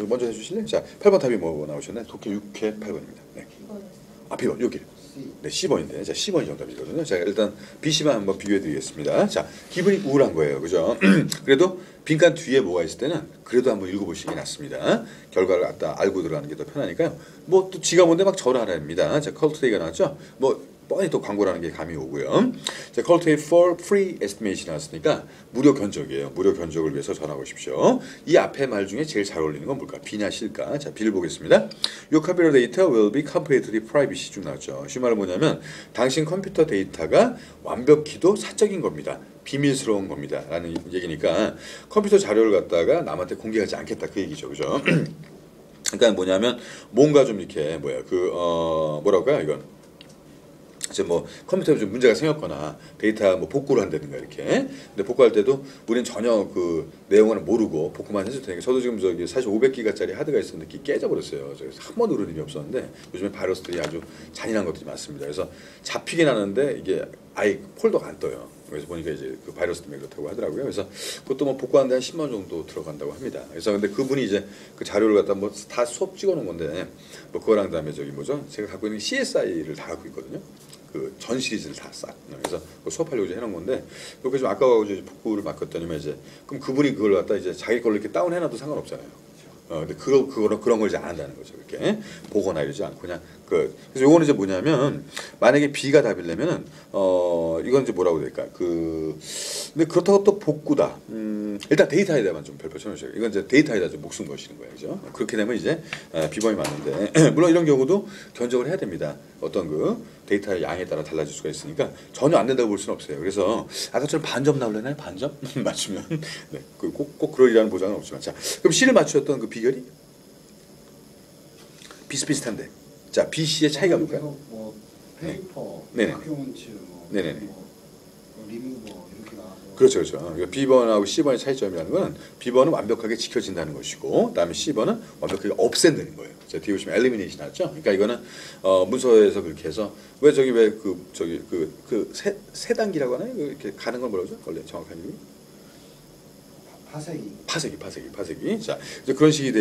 먼저 해주실래요? 자, 8번 답이 뭐 나오셨나요? 독해 6회 8번입니다. 네. 아, B번 여기. 네, C번인데, 자, C번이 정답이거든요. 자, 일단 B, C만 한번 비교해드리겠습니다. 자, 기분이 우울한 거예요, 그죠? 그래도 빈칸 뒤에 뭐가 있을 때는 그래도 한번 읽어보시는 게 낫습니다. 결과를 갖다 알고 들어가는 게 더 편하니까요. 뭐 또 지가 뭔데 막 절을 하랍니다. 자, 컬트데이가 나왔죠? 뭐 뻔히 또 광고라는 게 감이 오고요. 자, cultivate for free estimation 나왔으니까 무료 견적이에요. 무료 견적을 위해서 전화하고 싶십시오. 이 앞에 말 중에 제일 잘 어울리는 건 뭘까? B냐 C일까? 자, B를 보겠습니다. Your computer data will be completely privacy 쭉 나왔죠. 쉬운 말은 뭐냐면 당신 컴퓨터 데이터가 완벽히도 사적인 겁니다. 비밀스러운 겁니다. 라는 얘기니까 컴퓨터 자료를 갖다가 남한테 공개하지 않겠다 그 얘기죠. 그죠? 그러니까 뭐냐면 뭔가 좀 이렇게 뭐라고 할까요? 이건 이제 뭐 컴퓨터에 좀 문제가 생겼거나 데이터 뭐 복구를 한다든가 이렇게. 근데 복구할 때도 우리는 전혀 그 내용을 모르고 복구만 해줄 테니까 저도 지금 저기 사실 500기가짜리 하드가 있었는데 그게 깨져버렸어요. 그래서 한 번도 그런 일이 없었는데 요즘에 바이러스들이 아주 잔인한 것들이 많습니다. 그래서 잡히긴 하는데 이게 아예 폴더가 안 떠요. 그래서 보니까 이제 그 바이러스 때문에 그렇다고 하더라고요. 그래서 그것도 뭐 복구하는데 한 10만 원 정도 들어간다고 합니다. 그래서 근데 그분이 이제 그 자료를 갖다 뭐 다 수업 찍어놓은 건데 뭐 그거랑 그다음에 저기 뭐죠? 제가 갖고 있는 CSI를 다 갖고 있거든요. 그 전 시리즈를 다 싹. 그래서 수업하려고 이제 해놓은 건데 그렇게 좀 아까워가지고 이제 복구를 맡겼더니만 이제 그럼 그분이 그걸 갖다 이제 자기 걸로 이렇게 다운해놔도 상관없잖아요. 근데 그런 걸 이제 안 한다는 거죠. 이렇게 보거나 이러지 않고 그냥 그래서 요거는 이제 뭐냐면 만약에 B가 답이려면은 이건 이제 뭐라고 될까 근데 그렇다고 또 복구다. 일단 데이터에다만 좀 별표 쳐놓으셔요. 이건 이제 데이터에다 좀 목숨 거시는 거예요, 그죠? 그렇게 되면 이제 B번이 맞는데 물론 이런 경우도 견적을 해야 됩니다. 어떤 그 데이터의 양에 따라 달라질 수가 있으니까 전혀 안 된다고 볼 수는 없어요. 그래서 아까처럼 반점 나올려나요? 반점 맞추면 네, 꼭 그러리라는 보장은 없지만 자 그럼 C를 맞추셨던 그 비결이 비슷비슷한데 자 B, C의 차이가 뭘까요? 뭐 페이퍼, 네네. 다큐멘츠, 네네네. 리무버 이렇게 나와서 그렇죠, 그렇죠. B번하고 C번의 차이점이라는 건 B번은 완벽하게 지켜진다는 것이고, 그다음에 C번은 완벽하게 없앤다는 거예요. 자, 뒤에 보시면 엘리미네이션 나왔죠. 그러니까 이거는 문서에서 그렇게 해서 왜 세 단기라고 하나요? 이렇게 가는 건 뭐라고 하죠? 원래 정확한 이름이? 파쇄기. 자, 이제 그런 식이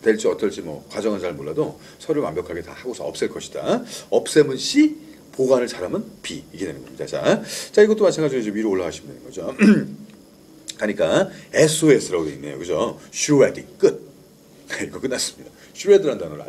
될지 어떨지 뭐 과정은 잘 몰라도 서류 완벽하게 다 하고서 없앨 것이다. 없애면 C, 보관을 잘하면 B 이게 되는 겁니다. 자 이것도 마찬가지로 이제 위로 올라가시면 되는 거죠. 가니까 SOS라고 되어 있네요, 그죠? Shredding 끝. 이거 끝났습니다. 슈레드라는 단어를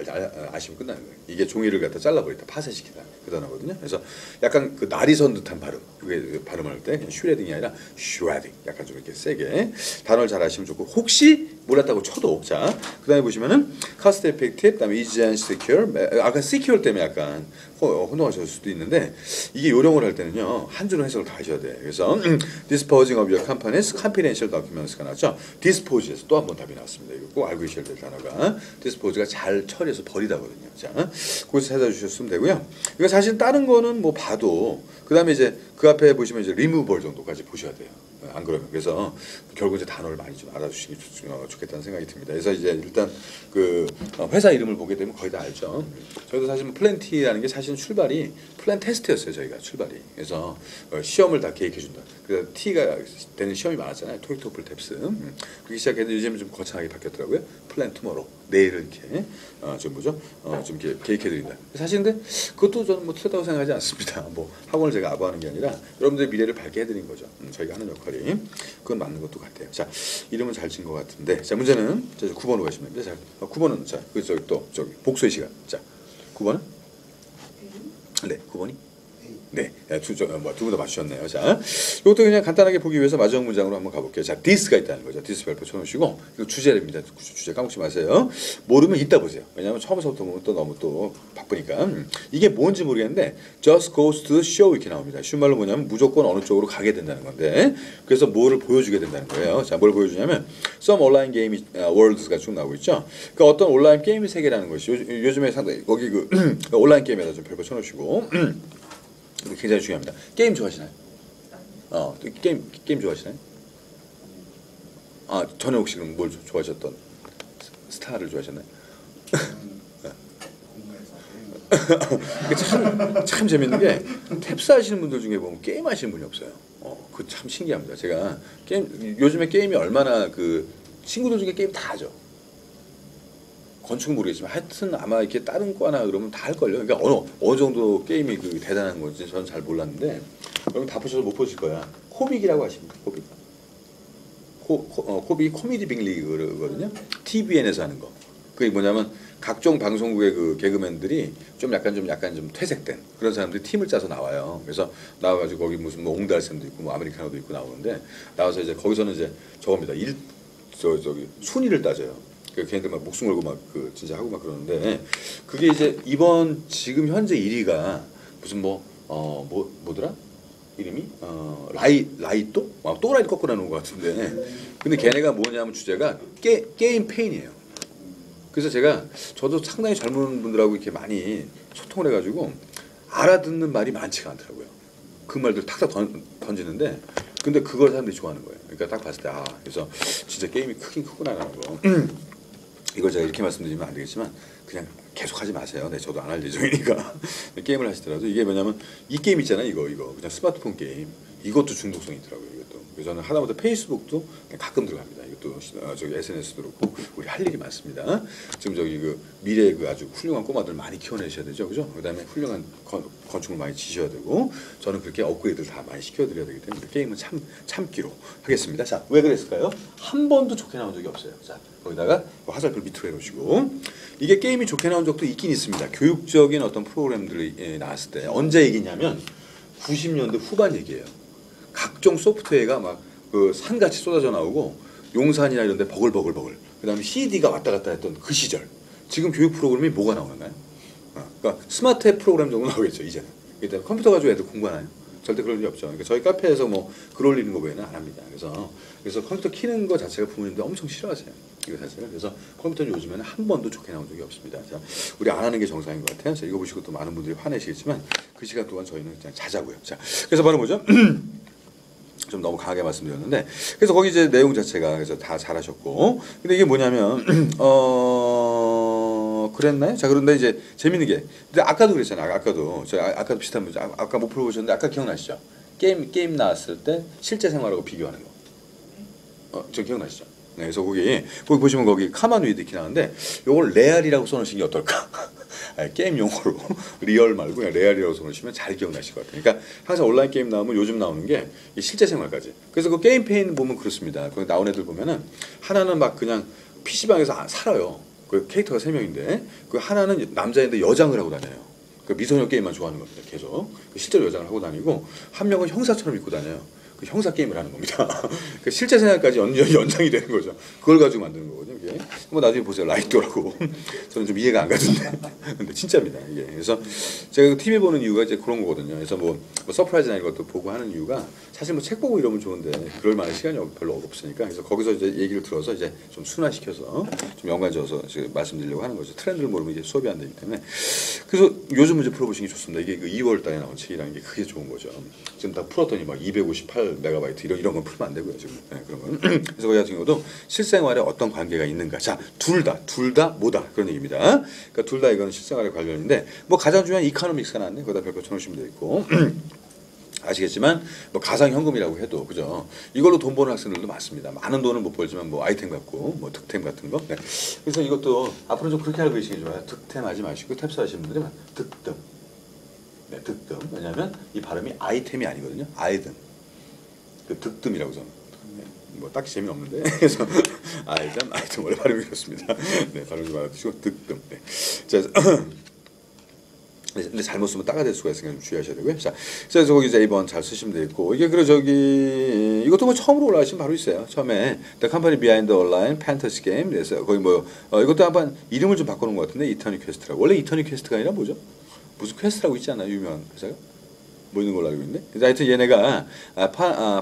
아시면 끝나는 거예요. 이게 종이를 갖다 잘라버리다 파쇄시키다 그 단어거든요. 그래서 약간 그 날이 선 듯한 발음, 그게 발음할 때 그냥 슈레딩이 아니라 슈레딩, 약간 좀 이렇게 세게 단어를 잘 아시면 좋고 혹시 몰랐다고 쳐도 자 그다음에 보시면은 cost effective, 그다음에 easy and secure. 아까 secure 때문에 약간 혼동하실 수도 있는데 이게 요령을 할 때는요 한 줄로 해석을 다 하셔야 돼요. 그래서 disposing of your company's confidential documents가 나왔죠. dispose에서 또 한 번 답이 나왔습니다. 이거 꼭 알고 계셔야 될 단어가 dispose가 잘 처리해서 버리다거든요. 자 거기서 찾아주셨으면 되고요. 이거 사실 다른 거는 뭐 봐도 그다음에 이제 그 앞에 보시면 이제 removal 정도까지 보셔야 돼요. 안 그러면 그래서 결국 이제 단어를 많이 좀 알아주시기 좋겠다는 생각이 듭니다. 그래서 이제 일단 그 회사 이름을 보게 되면 거의 다 알죠. 저희도 사실 플랜티라는 게 사실은 출발이 플랜 테스트였어요. 저희가 출발이. 그래서 시험을 다 계획해 준다. 그래서 T가 되는 시험이 많았잖아요. 토익, 토플, 탭스. 그렇게 시작했는데 요즘은 좀 거창하게 바뀌었더라고요. 플랜 투모로우. 내일은 이렇게 좀 이렇게 계획해 드린다. 사실 근데 그것도 저는 뭐 틀렸다고 생각하지 않습니다. 뭐 학원을 제가 아부하는 게 아니라 여러분들의 미래를 밝게 해드린 거죠. 저희가 하는 역할이 그건 맞는 것도 같아요. 자 이름은 잘 친 것 같은데 자 문제는 9번으로 가시면 됩니다. 자 9번은 자 저기 복수의 시간. 자 9번은 네 9번이 네, 두 분 다 맞추셨네요. 자, 이것도 그냥 간단하게 보기 위해서 마지막 문장으로 한번 가볼게요. 자, this가 있다는 거죠. this 별표 쳐놓으시고 이거 주제입니다. 주제 까먹지 마세요. 모르면 이따 보세요. 왜냐하면 처음부터 보면 또 너무 또 바쁘니까 이게 뭔지 모르겠는데 just goes to the show 이렇게 나옵니다. 쉬운 말로 뭐냐면 무조건 어느 쪽으로 가게 된다는 건데 그래서 뭐를 보여주게 된다는 거예요. 자, 뭘 보여주냐면 some online game worlds가 쭉 나오고 있죠. 그러니까 어떤 온라인 게임의 세계라는 것이 요즘에 상당히 거기 그 온라인 게임에다 좀 별표 쳐놓으시고. 굉장히 중요합니다. 게임 좋아하시나요? 게임 좋아하시나요? 아, 전에 혹시 그럼 뭘 좋아하셨던 스타를 좋아하셨나요? 참 재밌는 게 탭스 하시는 분들 중에 보면 게임 하시는 분이 없어요. 그 참 신기합니다. 제가 요즘에 게임이 얼마나 그 친구들 중에 게임 다 하죠. 건축은 모르겠지만 하여튼 아마 이렇게 다른 과나 그러면 다 할걸요. 그러니까 어느 정도 게임이 그 대단한 건지 저는 잘 몰랐는데 여러분 다 보셔도 못 보실 거야. 코빅이라고 하십니까? 코빅. 코빅이 코미디 빅리그거든요. TVN에서 하는 거. 그게 뭐냐면 각종 방송국의 그 개그맨들이 좀 약간 좀 퇴색된 그런 사람들이 팀을 짜서 나와요. 그래서 나와가지고 거기 무슨 뭐 옹달샘도 있고 뭐 아메리카노도 있고 나오는데 나와서 이제 거기서는 이제 저겁니다. 저기 순위를 따져요. 그 걔네들 막 목숨 걸고 막 그 진짜 하고 막 그러는데 그게 이제 이번 지금 현재 1위가 무슨 뭐더라? 이름이 라이또? 또라이도 꺾고 나오는 것 같은데 근데 걔네가 뭐냐면 주제가 게임 페인이에요. 그래서 저도 상당히 젊은 분들하고 이렇게 많이 소통을 해가지고 알아듣는 말이 많지가 않더라고요. 그 말들 탁탁 던지는데 근데 그걸 사람들이 좋아하는 거예요. 그러니까 딱 봤을 때 그래서 진짜 게임이 크긴 크구나라는 거. 이걸 제가 이렇게 말씀드리면 안 되겠지만 그냥 계속 하지 마세요. 네, 저도 안 할 예정이니까. 게임을 하시더라도 이게 뭐냐면 이 게임 있잖아요. 이거 그냥 스마트폰 게임. 이것도 중독성이 있더라고요. 이것도. 그래서 저는 하다못해 페이스북도 가끔 들어갑니다. 이것도 저기 SNS도 그렇고 우리 할 일이 많습니다. 지금 저기 그 미래 그 아주 훌륭한 꼬마들 많이 키워내셔야 되죠, 그죠? 그다음에 훌륭한 건축을 많이 지셔야 되고 저는 그렇게 업그레이드를 다 많이 시켜드려야 되기 때문에 게임은 참기로 하겠습니다. 자, 왜 그랬을까요? 한 번도 좋게 나온 적이 없어요. 자, 거기다가 화살표 밑으로 해놓으시고 이게 게임이 좋게 나온 적도 있긴 있습니다. 교육적인 어떤 프로그램들이 나왔을 때 언제 얘기냐면 90년대 후반 얘기예요. 각종 소프트웨어가 막 그 산같이 쏟아져 나오고 용산이나 이런 데 버글버글 그다음에 CD가 왔다 갔다 했던 그 시절 지금 교육 프로그램이 뭐가 나오나요? 그러니까 스마트 앱 프로그램 정도 나오겠죠 이제는. 일단 컴퓨터 가지고 애들 공부하나요? 절대 그럴 일이 없죠. 그러니까 저희 카페에서 뭐 글 올리는 거 외에는 안 합니다. 그래서 컴퓨터 키는 거 자체가 부모님들 엄청 싫어하세요. 이거 사실은. 그래서 컴퓨터는 요즘에는 한 번도 좋게 나온 적이 없습니다. 자, 우리 안 하는 게 정상인 것 같아요. 자, 이거 보시고 또 많은 분들이 화내시겠지만 그 시간 동안 저희는 그냥 자자고요. 자, 그래서 바로 뭐죠? 좀 너무 강하게 말씀드렸는데 그래서 거기 이제 내용 자체가 그래서 다 잘하셨고 근데 이게 뭐냐면 그랬나요? 자 그런데 이제 재밌는 게 근데 아까도 그랬잖아요. 아까도 비슷한 문제 아까 못 풀어보셨는데 아까 기억나시죠? 게임 나왔을 때 실제 생활하고 비교하는 거. 저 기억나시죠? 네, 그래서 거기 보시면 거기 카만 위드 이렇게 나오는데 요걸 레알이라고 써놓으신 게 어떨까? 게임 용어로 리얼 말고 그냥 레알이라고 써놓으시면 잘 기억나실 것 같아요. 그러니까 항상 온라인 게임 나오면 요즘 나오는 게 실제 생활까지. 그래서 그 게임 페인 보면 그렇습니다. 그 나온 애들 보면은 하나는 막 그냥 PC방에서 살아요. 그 캐릭터가 3명인데 그 하나는 남자인데 여장을 하고 다녀요. 그 미소녀 게임만 좋아하는 겁니다. 계속 실제로 여장을 하고 다니고 한 명은 형사처럼 입고 다녀요. 그 형사 게임을 하는 겁니다. 그 실제 생활까지 연장이 되는 거죠. 그걸 가지고 만드는 거거든요. 이게. 한번 나중에 보세요. 라이토라고. 저는 좀 이해가 안 가던데. 근데 진짜입니다. 이게. 그래서 제가 TV 보는 이유가 이제 그런 거거든요. 그래서 뭐 서프라이즈나 이런 것도 보고 하는 이유가 사실 뭐 책 보고 이러면 좋은데 그럴 만한 시간이 별로 없으니까 그래서 거기서 이제 얘기를 들어서 이제 좀 순화시켜서 좀 연관지어서 말씀드리려고 하는 거죠. 트렌드를 모르면 이제 수업이 안 되기 때문에. 그래서 요즘 문제 풀어보시는 게 좋습니다. 이게 그 2월 달에 나온 책이라는 게 그게 좋은 거죠. 지금 다 풀었더니 막 258MB 이런 건 풀면 안 되고요. 지금 네, 그런 건. 그래서 거기 같은 경우도 실생활에 어떤 관계가 있는가. 자, 둘 다 뭐다 그런 얘기입니다. 그러니까 둘 다 이거는 실생활에 관련인데 뭐 가장 중요한 이코노믹스가 나왔네. 거기다 별거 쳐놓으시면 되겠고. 아시겠지만 뭐 가상현금이라고 해도 그죠 이걸로 돈 버는 학생들도 많습니다. 많은 돈은 못 벌지만 뭐 아이템 갖고 뭐 득템 같은 거. 네. 그래서 이것도 앞으로 좀 그렇게 알고 계시기 좋아요. 득템하지 마시고 탭스 하시는 분들은 득점. 네, 득점. 왜냐하면 이 발음이 아이템이 아니거든요. 아이든 그 득점이라고 저는. 네. 뭐 딱히 재미는 없는데 그래서 아이템 원래 발음이 그렇습니다. 네, 발음 좀 알아두시고 득점. 네. 자. 근데 잘못 쓰면 따가 될 수가 있으니까 좀 주의하셔야 되고요. 자, 그래서 거기 이제 이번 잘 쓰시면 되겠고 이게 이것도 뭐 처음으로 올라가시면 바로 있어요. 처음에 The Company Behind the Online Fantasy Game. 그래서 거기 이것도 한번 이름을 좀 바꿔놓은 것 같은데 이터니 퀘스트라고. 원래 이터니 퀘스트가 아니라 뭐죠? 무슨 퀘스트라고 있지 않나요? 유명한 회사가? 뭐 있는 걸로 알고 있는데. 그래서 하여튼 얘네가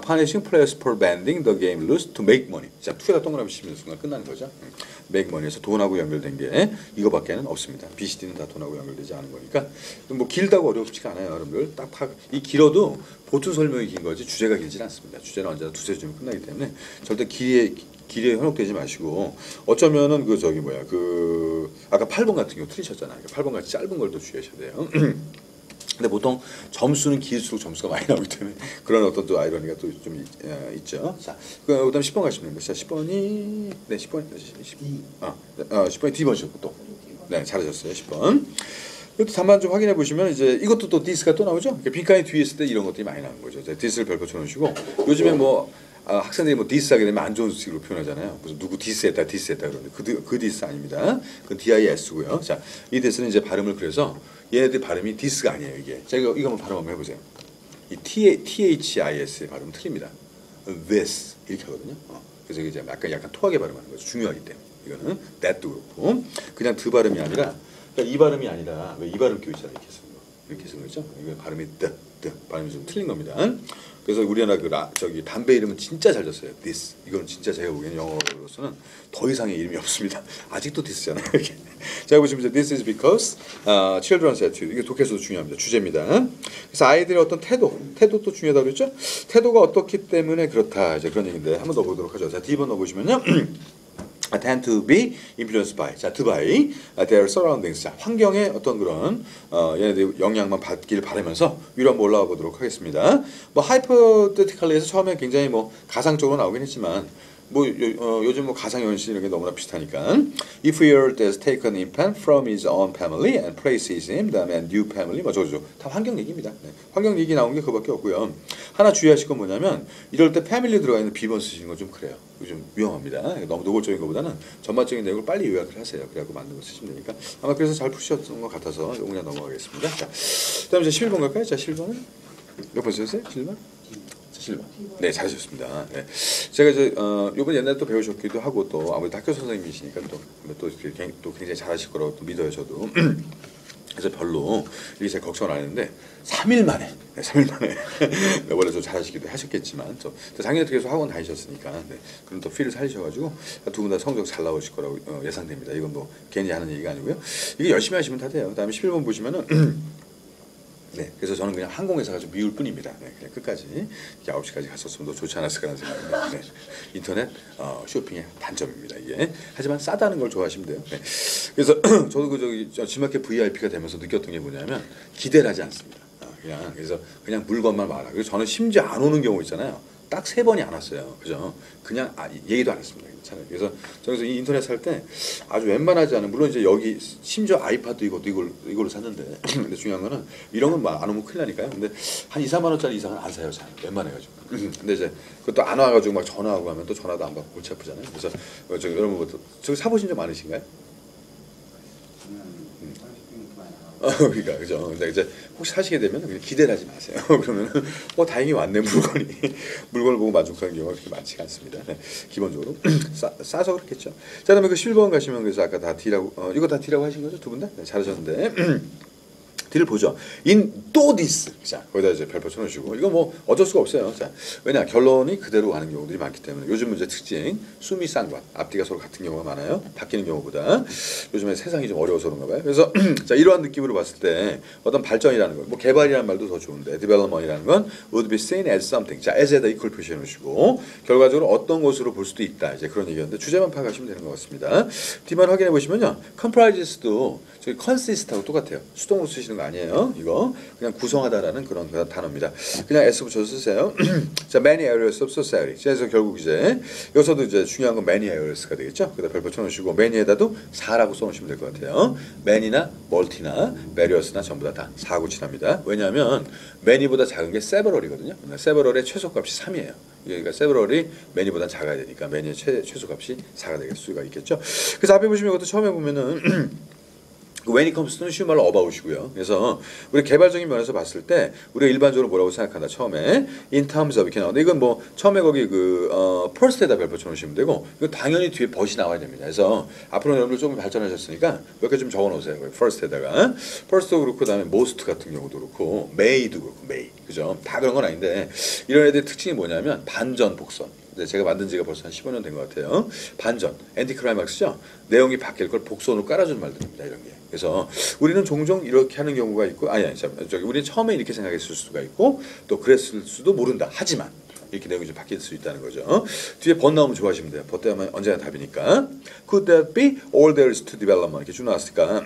Punishing Players for Bending the Game Rules to Make Money. 자, 투에다 동그라미 치면 순간 끝나는 거죠. Make Money에서 돈하고 연결된 게 이거밖에는 없습니다. BCD는 다 돈하고 연결되지 않은 거니까 뭐 길다고 어렵지가 않아요, 여러분들. 이 길어도 보통 설명이 긴 거지 주제가 길지 않습니다. 주제는 언제나 두세 줄이면 끝나기 때문에 절대 길에 현혹되지 마시고 어쩌면은 아까 8번 같은 경우 틀리셨잖아요. 8번 같이 짧은 걸 더 주의하셔야 돼요. 근데 보통 점수는 길수록 점수가 많이 나오기 때문에 그런 어떤 또 아이러니가 또 좀 있죠. 자, 그다음 10번 가시면 됩니다. 자, 10번이 네, 10번 10번이 D번이셨고 또. 네, 잘하셨어요. 10번. 이것도 답만 좀 확인해 보시면 이제 이것도 또 디스가 또 나오죠. 빈칸이 뒤에 있을 때 이런 것들이 많이 나오는 거죠. 디스를 별표 쳐놓으시고 요즘에 뭐 학생들이 뭐 디스하게 되면 안 좋은 식으로 표현하잖아요. 무슨 누구 디스했다 그러는데 그 디스 아닙니다. 그건 DIS고요. 자, 이 디스는 이제 발음을 그래서 얘네들 발음이 디스가 아니에요. 이게 자 이거 한번 발음 한번 해보세요. 이 THIS의 발음 틀립니다. This 이렇게 하거든요. 그래서 이제 약간 토하게 발음하는 거죠. 중요하기 때문에 이거는 that도 그렇고 그냥 드 발음이 아니라 그러니까 이 발음이 아니라 왜 이 발음 교육자를 이렇게 쓰는 거 이렇게 쓰는 거죠. 이거 발음이 뜨 발음이 좀 틀린 겁니다. 그래서 우리나라 저기 담배 이름은 진짜 잘 졌어요. This 이거는 진짜 제가 보기에는 영어로서는 더 이상의 이름이 없습니다. 아직도 This잖아요. 이렇게. 자 보시면 This is because children's attitude 이게 독해서도 중요합니다. 주제입니다. 그래서 아이들의 어떤 태도도 중요하다고 그랬죠. 태도가 어떻기 때문에 그렇다 이제 그런 얘기인데 한 번 더 보도록 하죠. 자 D번 넣어보시면요. tend to be influenced by, 자, by their surroundings, 자, 환경의 어떤 그런 얘네들 영향만 받기를 바라면서 위로 한번 올라가 보도록 하겠습니다. 뭐 hypothetically에서 처음에 굉장히 뭐 가상적으로 나오긴 했지만 뭐 요즘 뭐 가상현실 이런 게 너무나 비슷하니까 if he is taken in pen from his own family and places him 다음에 new family 뭐 저거 다 환경 얘기입니다. 네. 환경 얘기 나온 게 그밖에 없고요. 하나 주의하실 건 뭐냐면 이럴 때 패밀리 들어가 있는 비번 쓰시는 건 좀 그래요. 좀 위험합니다. 너무 노골적인 것보다는 전반적인 내용을 빨리 요약을 하세요. 그래갖고 만든 거 쓰시면 되니까 아마 그래서 잘 푸셨던 것 같아서 그냥 넘어가겠습니다. 자, 그다음에 이제 11번 갈까요? 자, 11번은 몇 번 쓰셨어요? 11번? 7번. 네, 잘하셨습니다. 네. 제가 이제 요번 옛날에 또 배우셨기도 하고 또 아무래도 학교 선생님이시니까 또 굉장히 잘하실 거라고 또 믿어요, 저도. 그래서 별로 이게 제가 걱정 안 했는데 3일 만에 원래 좀 잘하시기도 하셨겠지만 작년에 계속 학원 다니셨으니까 그럼 또 필을 살리셔가지고 두 분 다 성적 잘 나오실 거라고 예상됩니다. 이건 뭐 괜히 하는 얘기가 아니고요. 이게 열심히 하시면 다 돼요. 그다음에 11번 보시면은 네, 그래서 저는 그냥 항공회사가 좀 미울 뿐입니다. 네, 그냥 끝까지 9시까지 갔었으면 더 좋지 않았을까라는 생각입니다. 네, 인터넷 쇼핑의 단점입니다. 이게 하지만 싸다는 걸 좋아하시면 돼요. 네, 그래서 저도 지마켓 VIP가 되면서 느꼈던 게 뭐냐면 기대를 하지 않습니다. 그냥 물건만 말아. 그래서 저는 심지어 안 오는 경우 있잖아요. 딱 3번이 안 왔어요. 그죠? 그냥 얘기도 안 했습니다. 그래서 저기서 이 인터넷 살 때 아주 웬만하지 않은 물론 이제 여기 심지어 아이팟도 이걸로 샀는데 근데 중요한 거는 이런 건 안 오면 큰일 나니까요. 근데 한 2, 3만 원짜리 이상은 안 사요. 잘 웬만해가지고. 근데 이제 그것도 안 와가지고 막 전화하고 하면 또 전화도 안 받고 골치 아프잖아요. 그래서 여러분 저기 사보신 적 많으신가요? 그러니까 그죠. 근데 이제 혹시 사시게 되면 그냥 기대를 하지 마세요. 그러면은 다행히 왔네 물건을 보고 만족하는 경우가 그렇게 많지가 않습니다. 네, 기본적으로 싸서 그렇겠죠. 자, 그다음에 그 11번 가시면 그래서 아까 다 D라고 이거 다 D라고 하신 거죠, 두 분 다? 네, 잘하셨는데. D를 보죠. 또 디스. 자, 거기다 이제 별표 쳐놓으시고 이거 뭐 어쩔 수가 없어요. 자, 왜냐 결론이 그대로 가는 경우들이 많기 때문에 요즘 문제 특징 숨이 싼것 앞뒤가 서로 같은 경우가 많아요. 바뀌는 경우보다 요즘에 세상이 좀 어려워서 그런가 봐요. 그래서 자 이러한 느낌으로 봤을 때 어떤 발전이라는 거, 뭐 개발이라는 말도 더 좋은데 development이라는 건 would be seen as something. 자, as에다 equal 표시해 놓으시고 결과적으로 어떤 것으로 볼 수도 있다. 이제 그런 얘기였는데 주제만 파악하시면 되는 것 같습니다. D만 확인해 보시면요, comprises,도 저기 consist하고 똑같아요. 수동으로 쓰시는 거 아니에요. 이거 그냥 구성하다라는 그런 단어입니다. 그냥 S 붙여서 쓰세요. 자, many areas of society. 그래서 결국 이제 여기서도 이제 중요한 건 many areas가 되겠죠. 그다음 별표 쳐놓으시고 many에다도 4라고 써놓으시면 될 것 같아요. many나 multi나 various나 전부 다 4고 칠합니다. 왜냐하면 many보다 작은 게 several이거든요. several의 최소값이 3이에요. 그러니까 several이 many보다 작아야 되니까 many의 최소값이 4가 될 수가 있겠죠. 그래서 앞에 보시면 이것도 처음에 보면은 when it comes to는 쉬운 말로 about이고요. 그래서 우리 개발적인 면에서 봤을 때 우리가 일반적으로 뭐라고 생각한다. 처음에 in terms of 이렇게 나오는데 이건 뭐 처음에 거기 first에다 별표 쳐놓으시면 되고 이거 당연히 뒤에 but이 나와야 됩니다. 그래서 앞으로 여러분들 조금 발전하셨으니까 몇 개 좀 적어놓으세요. first에다가 first도 그렇고 그다음에 most 같은 경우도 그렇고 may도 그렇고 may 그죠? 다 그런 건 아닌데 이런 애들의 특징이 뭐냐면 반전 복선. 제가 만든 지가 벌써 한 15년 된 것 같아요. 반전, 엔티클라이막스죠. 내용이 바뀔 걸 복선으로 깔아준 말들입니다. 이런 게. 그래서 우리는 종종 이렇게 하는 경우가 있고, 우리는 처음에 이렇게 생각했을 수가 있고, 또 그랬을 수도 모른다. 하지만 이렇게 내용이 좀 바뀔 수 있다는 거죠. 뒤에 번 나오면 좋아하시면 돼요. 번 때문에 언제나 답이니까. Could that be all there is to development? 이렇게 쭉 나왔으니까.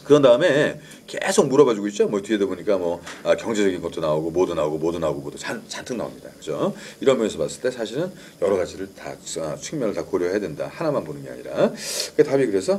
그런 다음에 계속 물어봐주고 있죠. 뭐 뒤에도 보니까 뭐 경제적인 것도 나오고 뭐도 나오고 잔뜩 나옵니다. 그죠? 이런 면에서 봤을 때 사실은 여러 가지를 다 측면을 다 고려해야 된다. 하나만 보는 게 아니라. 그 답이 그래서